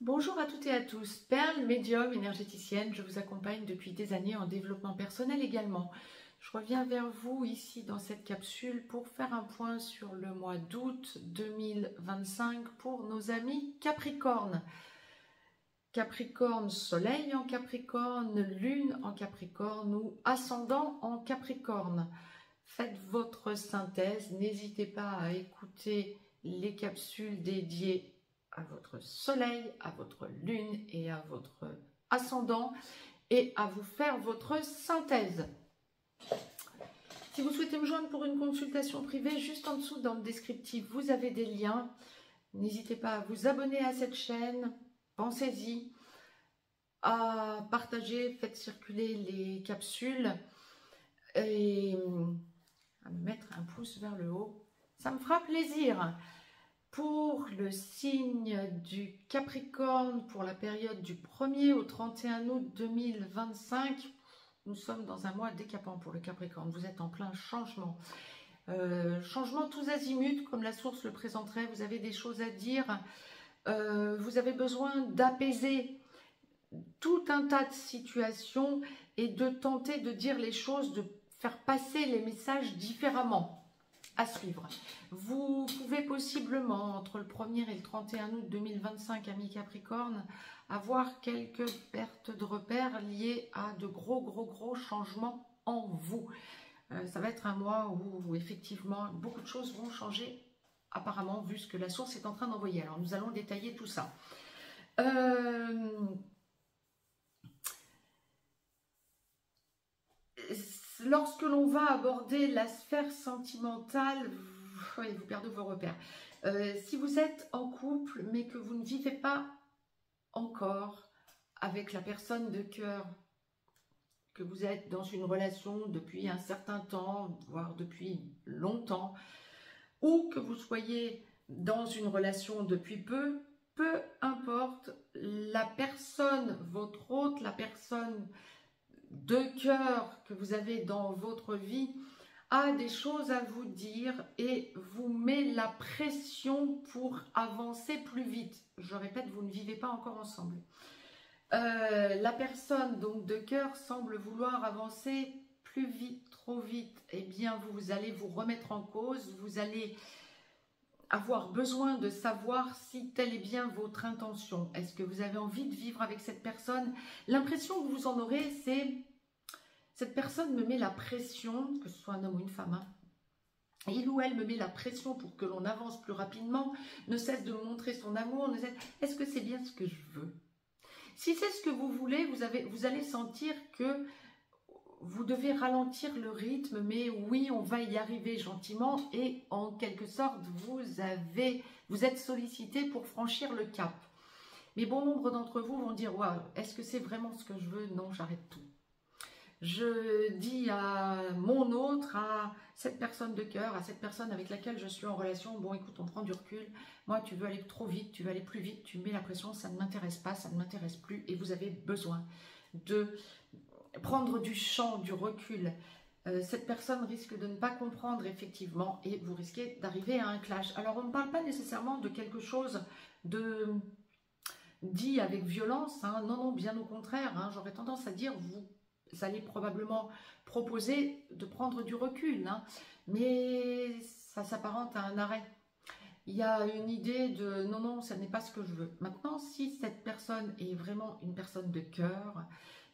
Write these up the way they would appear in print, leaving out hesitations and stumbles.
Bonjour à toutes et à tous, Perle, médium, énergéticienne, je vous accompagne depuis des années en développement personnel également. Je reviens vers vous ici dans cette capsule pour faire un point sur le mois d'août 2025 pour nos amis Capricorne. Capricorne, soleil en Capricorne, lune en Capricorne ou ascendant en Capricorne. Faites votre synthèse, n'hésitez pas à écouter les capsules dédiées à votre soleil, à votre lune et à votre ascendant et à vous faire votre synthèse. Si vous souhaitez me joindre pour une consultation privée, juste en dessous dans le descriptif, vous avez des liens. N'hésitez pas à vous abonner à cette chaîne, pensez-y, à partager, faites circuler les capsules et à me mettre un pouce vers le haut. Ça me fera plaisir. Pour le signe du Capricorne, pour la période du 1er au 31 août 2025, nous sommes dans un mois décapant pour le Capricorne. Vous êtes en plein changement. Changement tous azimuts, comme la source le présenterait. Vous avez des choses à dire. Vous avez besoin d'apaiser tout un tas de situations et de tenter de dire les choses, de faire passer les messages différemment. À suivre. Vous pouvez possiblement, entre le 1er et le 31 août 2025, amis Capricorne, avoir quelques pertes de repères liées à de gros changements en vous. Ça va être un mois où effectivement beaucoup de choses vont changer, apparemment, vu ce que la source est en train d'envoyer. Alors nous allons détailler tout ça. Lorsque l'on va aborder la sphère sentimentale, vous perdez vos repères. Si vous êtes en couple, mais que vous ne vivez pas encore avec la personne de cœur, que vous êtes dans une relation depuis un certain temps, voire depuis longtemps, ou que vous soyez dans une relation depuis peu importe, la personne, votre hôte, la personne de cœur que vous avez dans votre vie a des choses à vous dire et vous met la pression pour avancer plus vite. Je répète, vous ne vivez pas encore ensemble. La personne donc de cœur semble vouloir avancer plus vite, trop vite. Eh bien, vous allez vous remettre en cause, vous allez avoir besoin de savoir si telle est bien votre intention. Est-ce que vous avez envie de vivre avec cette personne? L'impression que vous en aurez, c'est cette personne me met la pression, que ce soit un homme ou une femme, il ou elle me met la pression pour que l'on avance plus rapidement, ne cesse de me montrer son amour, est-ce que c'est bien ce que je veux? Si c'est ce que vous voulez, vous allez sentir que vous devez ralentir le rythme, mais oui, on va y arriver gentiment et en quelque sorte, vous êtes sollicité pour franchir le cap. Mais bon nombre d'entre vous vont dire, waouh, est-ce que c'est vraiment ce que je veux? Non, j'arrête tout. Je dis à mon autre, à cette personne de cœur, à cette personne avec laquelle je suis en relation, bon écoute, on prend du recul, moi tu veux aller trop vite, tu veux aller plus vite, tu me mets la pression, ça ne m'intéresse pas, ça ne m'intéresse plus et vous avez besoin de prendre du champ, du recul. Cette personne risque de ne pas comprendre effectivement et vous risquez d'arriver à un clash. Alors on ne parle pas nécessairement de quelque chose de dit avec violence, hein. Non, bien au contraire, hein. J'aurais tendance à dire vous allez probablement proposer de prendre du recul, hein, mais ça s'apparente à un arrêt. Il y a une idée de non, ça n'est pas ce que je veux. Maintenant, si cette personne est vraiment une personne de cœur,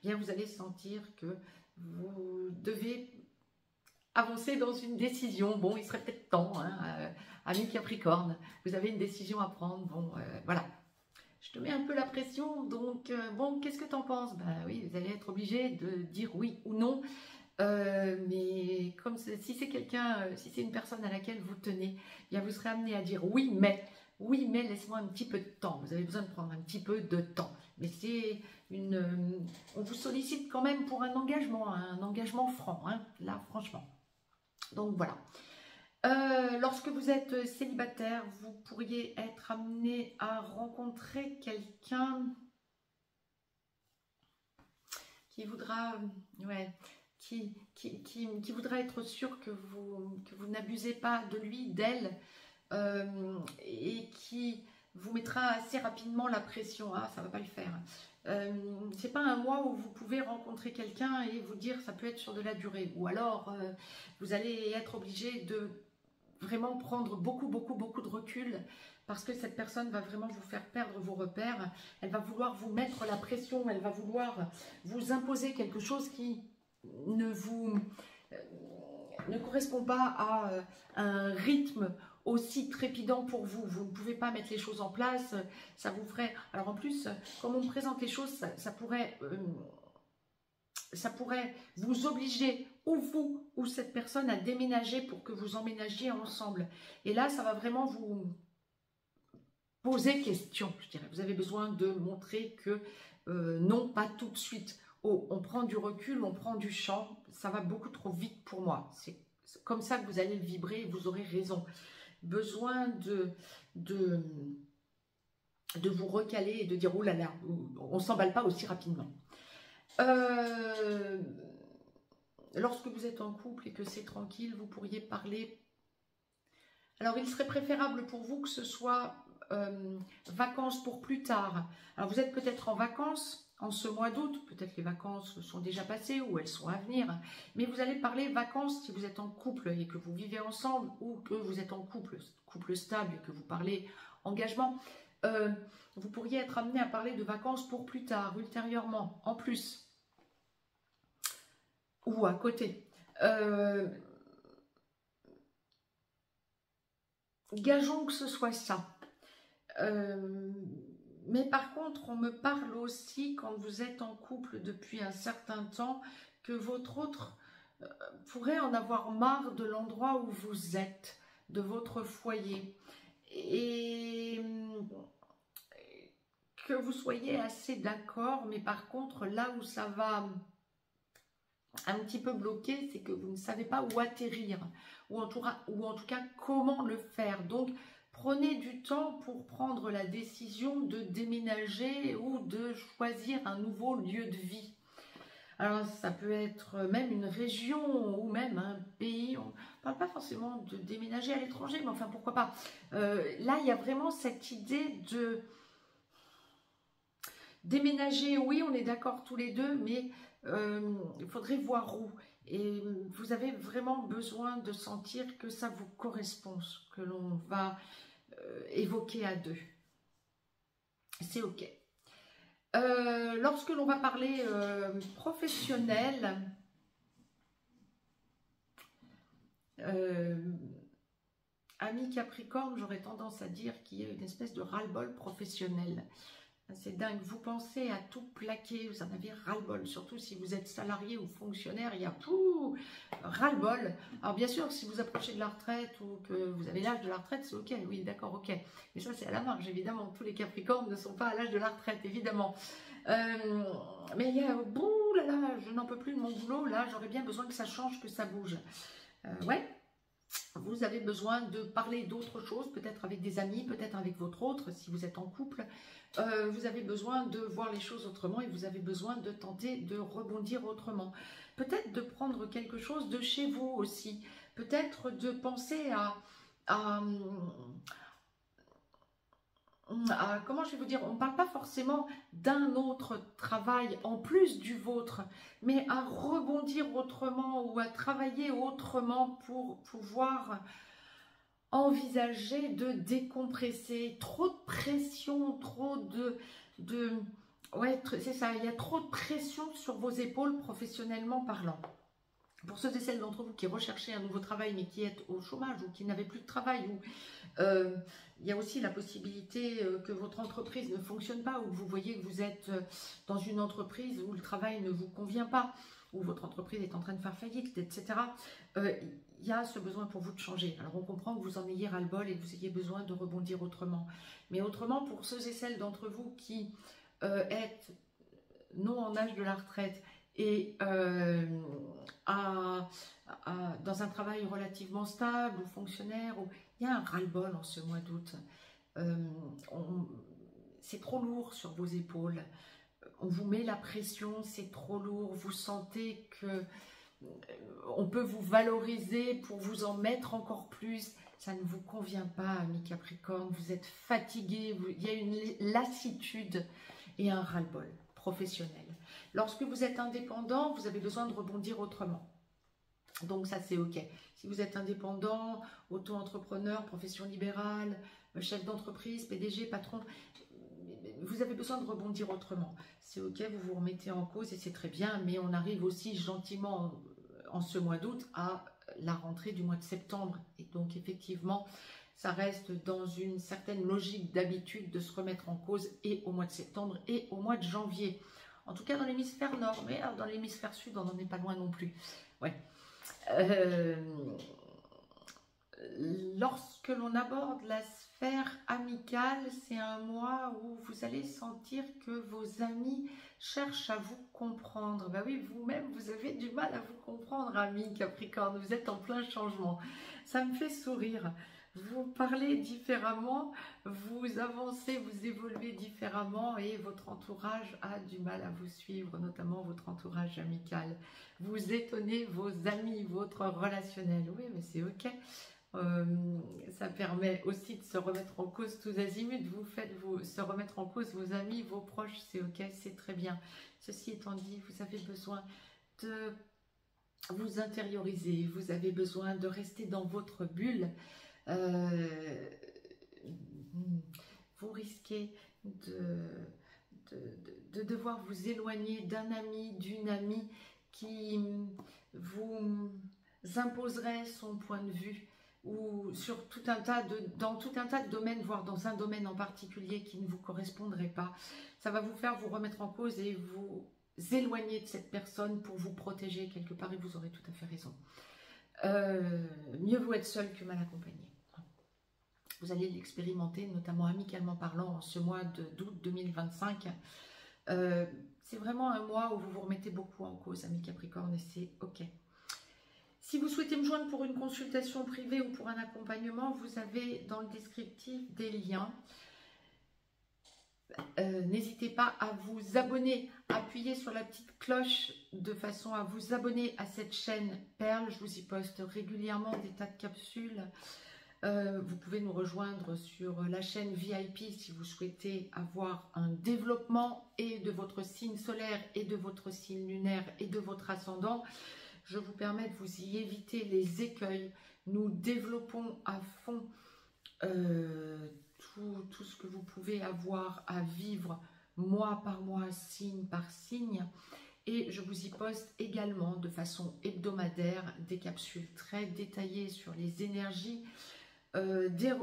bien vous allez sentir que vous devez avancer dans une décision. Bon, il serait peut-être temps, hein, ami Capricorne, vous avez une décision à prendre. Bon, voilà. Je te mets un peu la pression, donc bon, qu'est-ce que tu en penses? Ben oui, vous allez être obligé de dire oui ou non, mais comme si c'est quelqu'un, si c'est une personne à laquelle vous tenez, bien vous serez amené à dire oui, mais laisse-moi un petit peu de temps, vous avez besoin de prendre un petit peu de temps. Mais c'est on vous sollicite quand même pour un engagement franc, hein, là franchement. Donc voilà. Lorsque vous êtes célibataire, vous pourriez être amené à rencontrer quelqu'un qui voudra, qui voudra être sûr que vous n'abusez pas de lui, d'elle, et qui vous mettra assez rapidement la pression. Ah, ça va pas le faire. C'est pas un mois où vous pouvez rencontrer quelqu'un et vous dire ça peut être sur de la durée. Ou alors, vous allez être obligé de vraiment prendre beaucoup de recul parce que cette personne va vraiment vous faire perdre vos repères. Elle va vouloir vous mettre la pression, elle va vouloir vous imposer quelque chose qui ne vous ne correspond pas à un rythme aussi trépidant pour vous. Vous ne pouvez pas mettre les choses en place, ça vous ferait... Alors en plus, comme on me présente les choses, ça pourrait vous obliger, ou vous, ou cette personne, à déménager pour que vous emménagiez ensemble. Et là, ça va vraiment vous poser question, je dirais. Vous avez besoin de montrer que non, pas tout de suite. Oh, on prend du recul, on prend du champ, ça va beaucoup trop vite pour moi. C'est comme ça que vous allez le vibrer et vous aurez raison. Besoin de vous recaler et de dire, oh là là, on ne s'emballe pas aussi rapidement. Lorsque vous êtes en couple et que c'est tranquille, vous pourriez parler. Alors, il serait préférable pour vous que ce soit vacances pour plus tard. Alors, vous êtes peut-être en vacances en ce mois d'août, peut-être les vacances sont déjà passées ou elles sont à venir, mais vous allez parler vacances si vous êtes en couple et que vous vivez ensemble ou que vous êtes en couple stable et que vous parlez engagement. Vous pourriez être amené à parler de vacances pour plus tard, ultérieurement, en plus, ou à côté. Gageons que ce soit ça. Mais par contre, on me parle aussi, quand vous êtes en couple depuis un certain temps, que votre autre pourrait en avoir marre de l'endroit où vous êtes, de votre foyer. Et que vous soyez assez d'accord, mais par contre, là où ça va un petit peu bloquer, c'est que vous ne savez pas où atterrir, ou en tout cas comment le faire. Donc, prenez du temps pour prendre la décision de déménager ou de choisir un nouveau lieu de vie. Alors, ça peut être même une région ou même un pays. On ne parle pas forcément de déménager à l'étranger, mais enfin, pourquoi pas. Là, il y a vraiment cette idée de déménager. Oui, on est d'accord tous les deux, mais il faudrait voir où. Et vous avez vraiment besoin de sentir que ça vous correspond, ce que l'on va évoquer à deux. C'est ok. Lorsque l'on va parler professionnel, ami Capricorne, j'aurais tendance à dire qu'il y a une espèce de ras-le-bol professionnel. C'est dingue, vous pensez à tout plaquer, vous en avez ras-le-bol, surtout si vous êtes salarié ou fonctionnaire, il y a tout ras-le-bol. Alors bien sûr, si vous approchez de la retraite ou que vous avez l'âge de la retraite, c'est ok, oui d'accord, ok. Mais ça c'est à la marge, évidemment, tous les Capricornes ne sont pas à l'âge de la retraite, évidemment. Mais il y a, bon là là, je n'en peux plus de mon boulot, là j'aurais bien besoin que ça change, que ça bouge. Ouais. Vous avez besoin de parler d'autre chose, peut-être avec des amis, peut-être avec votre autre, si vous êtes en couple. Vous avez besoin de voir les choses autrement et vous avez besoin de tenter de rebondir autrement. Peut-être de prendre quelque chose de chez vous aussi. Peut-être de penser comment je vais vous dire, on ne parle pas forcément d'un autre travail en plus du vôtre, mais à rebondir autrement ou à travailler autrement pour pouvoir envisager de décompresser. Trop de pression, trop ouais, c'est ça, il y a trop de pression sur vos épaules professionnellement parlant. Pour ceux et celles d'entre vous qui recherchaient un nouveau travail mais qui êtes au chômage ou qui n'avaient plus de travail, ou il y a aussi la possibilité que votre entreprise ne fonctionne pas, ou que vous voyez que vous êtes dans une entreprise où le travail ne vous convient pas, où votre entreprise est en train de faire faillite, etc. Il y a ce besoin pour vous de changer. Alors on comprend que vous en ayez ras-le-bol et que vous ayez besoin de rebondir autrement. Mais autrement, pour ceux et celles d'entre vous qui êtes non en âge de la retraite et dans un travail relativement stable ou fonctionnaire, il y a un ras-le-bol en ce mois d'août. C'est trop lourd sur vos épaules. On vous met la pression, c'est trop lourd. Vous sentez que on peut vous valoriser pour vous en mettre encore plus. ça ne vous convient pas, ami Capricorne, vous êtes fatigué, il y a une lassitude et un ras-le-bol professionnel. Lorsque vous êtes indépendant, vous avez besoin de rebondir autrement. Donc ça c'est ok. Si vous êtes indépendant, auto-entrepreneur, profession libérale, chef d'entreprise, PDG, patron, vous avez besoin de rebondir autrement. C'est ok, vous vous remettez en cause et c'est très bien, mais on arrive aussi gentiment en ce mois d'août à la rentrée du mois de septembre. Et donc effectivement, ça reste dans une certaine logique d'habitude de se remettre en cause et au mois de septembre et au mois de janvier. En tout cas dans l'hémisphère nord, mais dans l'hémisphère sud, on n'en est pas loin non plus. Ouais. Lorsque l'on aborde la sphère amicale, c'est un mois où vous allez sentir que vos amis cherchent à vous comprendre. Ben oui, vous-même, vous avez du mal à vous comprendre, ami Capricorne. Vous êtes en plein changement. Ça me fait sourire. Vous parlez différemment, vous avancez, vous évoluez différemment et votre entourage a du mal à vous suivre, notamment votre entourage amical. Vous étonnez vos amis, votre relationnel. Oui, mais c'est ok. Ça permet aussi de se remettre en cause tous azimuts. Vous faites se remettre en cause vos amis, vos proches, c'est ok, c'est très bien. Ceci étant dit, vous avez besoin de vous intérioriser, vous avez besoin de rester dans votre bulle. Vous risquez de devoir vous éloigner d'un ami, d'une amie qui vous imposerait son point de vue ou sur dans tout un tas de domaines, voire dans un domaine en particulier qui ne vous correspondrait pas. Ça va vous faire vous remettre en cause et vous éloigner de cette personne pour vous protéger quelque part et vous aurez tout à fait raison. Mieux vaut être seul que mal accompagné. Vous allez l'expérimenter, notamment amicalement parlant, en ce mois d'août 2025. C'est vraiment un mois où vous vous remettez beaucoup en cause, ami Capricorne, et c'est ok. Si vous souhaitez me joindre pour une consultation privée ou pour un accompagnement, vous avez dans le descriptif des liens. N'hésitez pas à vous abonner, appuyez sur la petite cloche de façon à vous abonner à cette chaîne Perle. Je vous y poste régulièrement des tas de capsules. Vous pouvez nous rejoindre sur la chaîne VIP si vous souhaitez avoir un développement et de votre signe solaire et de votre signe lunaire et de votre ascendant. Je vous permets de vous y éviter les écueils. Nous développons à fond tout ce que vous pouvez avoir à vivre mois par mois, signe par signe. Et je vous y poste également de façon hebdomadaire des capsules très détaillées sur les énergies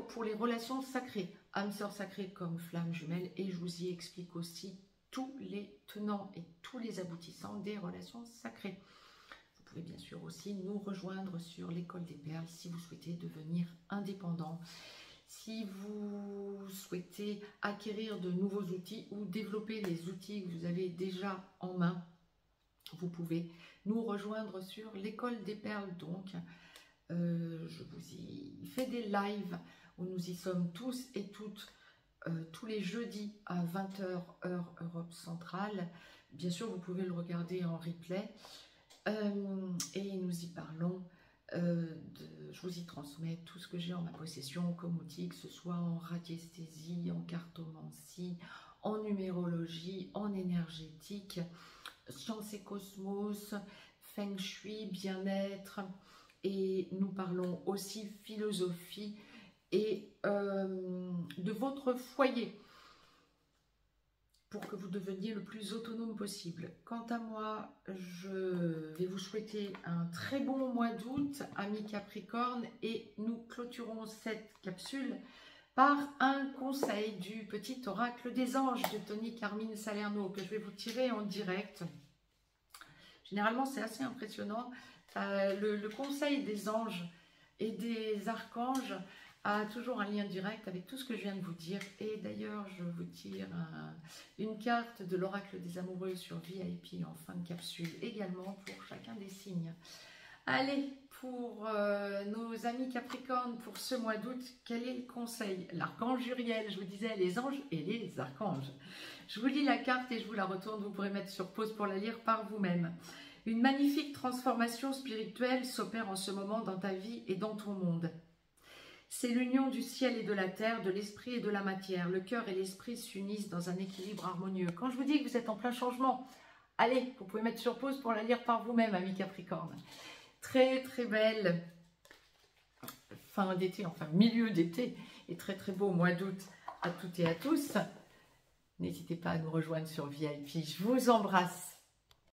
pour les relations sacrées, âme sœur sacrée comme flamme jumelle. Et je vous y explique aussi tous les tenants et tous les aboutissants des relations sacrées. Vous pouvez bien sûr aussi nous rejoindre sur l'école des perles si vous souhaitez devenir indépendant. Si vous souhaitez acquérir de nouveaux outils ou développer les outils que vous avez déjà en main, vous pouvez nous rejoindre sur l'école des perles. Donc, je vous y fais des lives où nous y sommes tous et toutes tous les jeudis à 20 h heure Europe centrale. Bien sûr, vous pouvez le regarder en replay. Et nous y parlons. Je vous y transmets tout ce que j'ai en ma possession comme outil, que ce soit en radiesthésie, en cartomancie, en numérologie, en énergétique, science et cosmos, feng shui, bien-être, et nous parlons aussi philosophie et de votre foyer pour que vous deveniez le plus autonome possible. Quant à moi, je vais vous souhaiter un très bon mois d'août, amis Capricorne, et nous clôturons cette capsule par un conseil du petit oracle des anges de Tony Carmine Salerno que je vais vous tirer en direct. Généralement, c'est assez impressionnant. Le conseil des anges et des archanges a toujours un lien direct avec tout ce que je viens de vous dire. Et d'ailleurs, je vous tire une carte de l'oracle des amoureux sur VIP en fin de capsule, également pour chacun des signes. Allez, pour nos amis Capricorne, pour ce mois d'août, quel est le conseil? L'archange Uriel, je vous disais, les anges et les archanges. Je vous lis la carte et je vous la retourne, vous pourrez mettre sur pause pour la lire par vous-même. Une magnifique transformation spirituelle s'opère en ce moment dans ta vie et dans ton monde. C'est l'union du ciel et de la terre, de l'esprit et de la matière. Le cœur et l'esprit s'unissent dans un équilibre harmonieux. Quand je vous dis que vous êtes en plein changement, allez, vous pouvez mettre sur pause pour la lire par vous-même, amis Capricorne. Très très belle fin d'été, enfin milieu d'été, et très très beau mois d'août à toutes et à tous. N'hésitez pas à nous rejoindre sur VIP. Je vous embrasse.